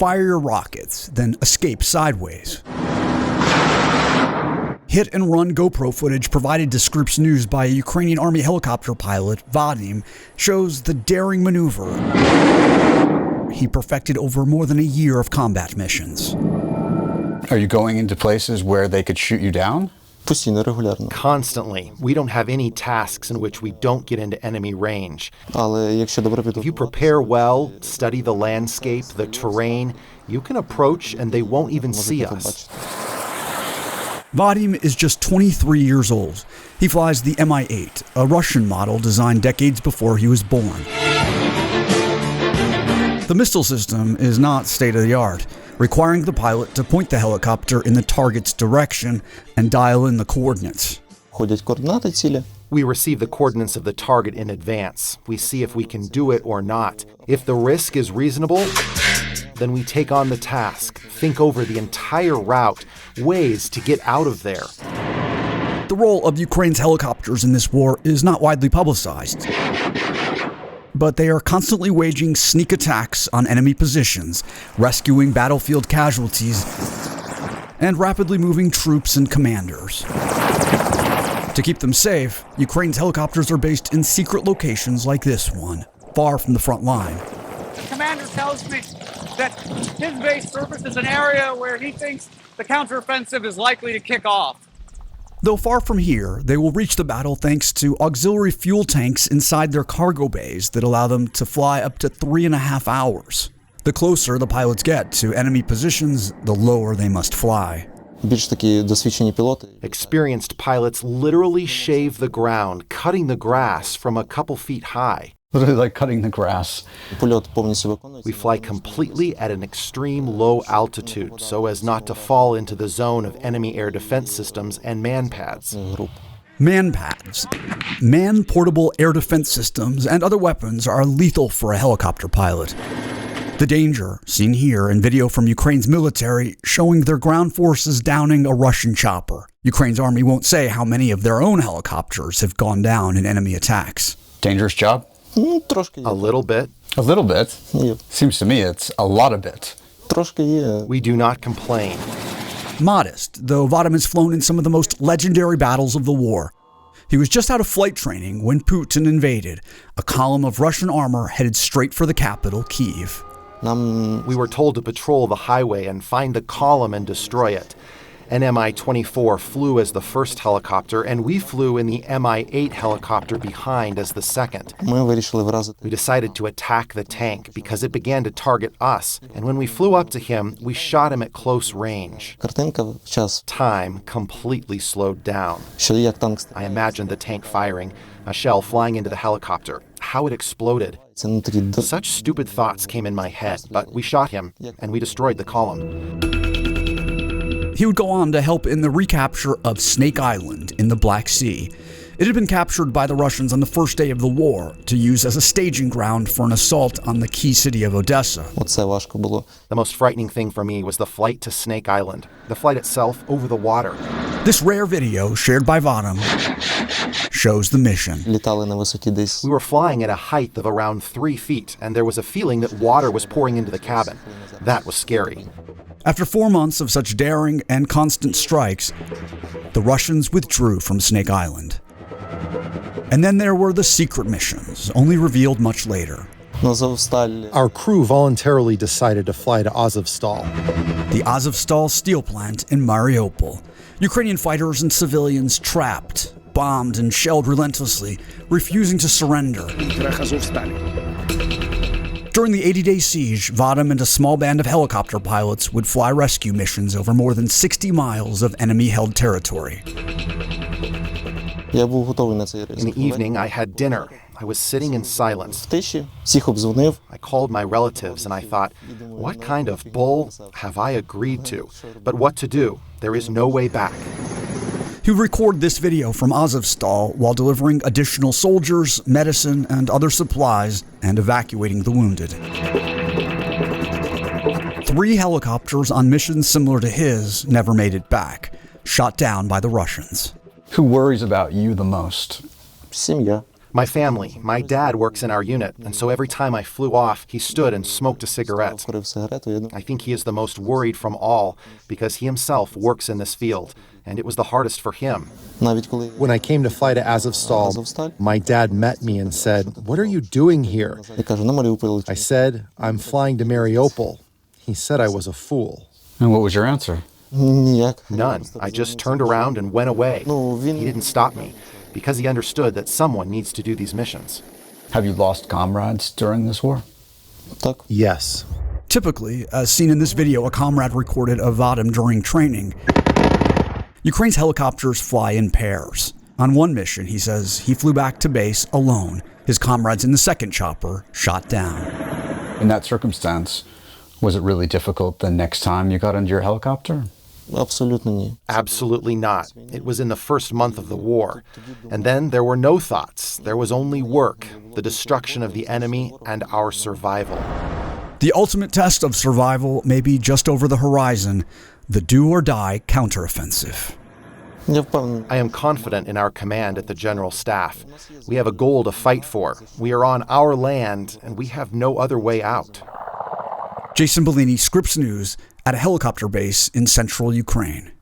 fire your rockets, then escape sideways. Hit-and-run GoPro footage provided to Scripps News by a Ukrainian army helicopter pilot, Vadym, shows the daring maneuver he perfected over more than a year of combat missions. Are you going into places where they could shoot you down? Constantly. We don't have any tasks in which we don't get into enemy range. If you prepare well, study the landscape, the terrain, you can approach and they won't even see us. Vadym is just 23 years old. He flies the Mi-8, a Russian model designed decades before he was born. The missile system is not state-of-the-art, requiring the pilot to point the helicopter in the target's direction and dial in the coordinates. We receive the coordinates of the target in advance. We see if we can do it or not. If the risk is reasonable, then we take on the task, think over the entire route, ways to get out of there. The role of Ukraine's helicopters in this war is not widely publicized, but they are constantly waging sneak attacks on enemy positions, rescuing battlefield casualties, and rapidly moving troops and commanders. To keep them safe, Ukraine's helicopters are based in secret locations like this one, far from the front line. The commander tells me that his base surface is an area where he thinks the counteroffensive is likely to kick off. Though far from here, they will reach the battle thanks to auxiliary fuel tanks inside their cargo bays that allow them to fly up to 3.5 hours. The closer the pilots get to enemy positions, the lower they must fly. Experienced pilots literally shave the ground, cutting the grass from a couple feet high. Literally like cutting the grass. We fly completely at an extreme low altitude so as not to fall into the zone of enemy air defense systems and man-pads. Man-pads. Man-portable air defense systems and other weapons are lethal for a helicopter pilot. The danger, seen here in video from Ukraine's military, showing their ground forces downing a Russian chopper. Ukraine's army won't say how many of their own helicopters have gone down in enemy attacks. Dangerous job? A little bit. A little bit? Yeah. Seems to me it's a lot of bit. We do not complain. Modest, though Vadym has flown in some of the most legendary battles of the war. He was just out of flight training when Putin invaded. A column of Russian armor headed straight for the capital, Kyiv. We were told to patrol the highway and find the column and destroy it. An Mi-24 flew as the first helicopter, and we flew in the Mi-8 helicopter behind as the second. We decided to attack the tank because it began to target us, and when we flew up to him, we shot him at close range. Time completely slowed down. I imagined the tank firing, a shell flying into the helicopter, how it exploded. Such stupid thoughts came in my head, but we shot him, and we destroyed the column. He would go on to help in the recapture of Snake Island in the Black Sea. It had been captured by the Russians on the first day of the war to use as a staging ground for an assault on the key city of Odessa. The most frightening thing for me was the flight to Snake Island, the flight itself over the water. This rare video, shared by Vadym, shows the mission. We were flying at a height of around 3 feet, and there was a feeling that water was pouring into the cabin. That was scary. After 4 months of such daring and constant strikes, the Russians withdrew from Snake Island. And then there were the secret missions, only revealed much later. Our crew voluntarily decided to fly to Azovstal. The Azovstal steel plant in Mariupol. Ukrainian fighters and civilians trapped, bombed and shelled relentlessly, refusing to surrender. During the 80-day siege, Vadym and a small band of helicopter pilots would fly rescue missions over more than 60 miles of enemy-held territory. In the evening, I had dinner. I was sitting in silence. I called my relatives and I thought, what kind of bull have I agreed to? But what to do? There is no way back. He would record this video from Azovstal while delivering additional soldiers, medicine, and other supplies and evacuating the wounded. 3 helicopters on missions similar to his never made it back, shot down by the Russians. Who worries about you the most? My family, my dad works in our unit, and so every time I flew off, he stood and smoked a cigarette. I think he is the most worried from all because he himself works in this field, and it was the hardest for him. When I came to fly to Azovstal, my dad met me and said, "What are you doing here?" I said, "I'm flying to Mariupol." He said I was a fool. And what was your answer? None. I just turned around and went away. He didn't stop me because he understood that someone needs to do these missions. Have you lost comrades during this war? Yes. Typically, as seen in this video a comrade recorded of Vadym during training, Ukraine's helicopters fly in pairs. On one mission, he says he flew back to base alone. His comrades in the second chopper shot down. In that circumstance, was it really difficult the next time you got into your helicopter? Absolutely not. It was in the first month of the war. And then there were no thoughts. There was only work, the destruction of the enemy, and our survival. The ultimate test of survival may be just over the horizon, the do-or-die counteroffensive. I am confident in our command at the General Staff. We have a goal to fight for. We are on our land, and we have no other way out. Jason Bellini, Scripps News, at a helicopter base in central Ukraine.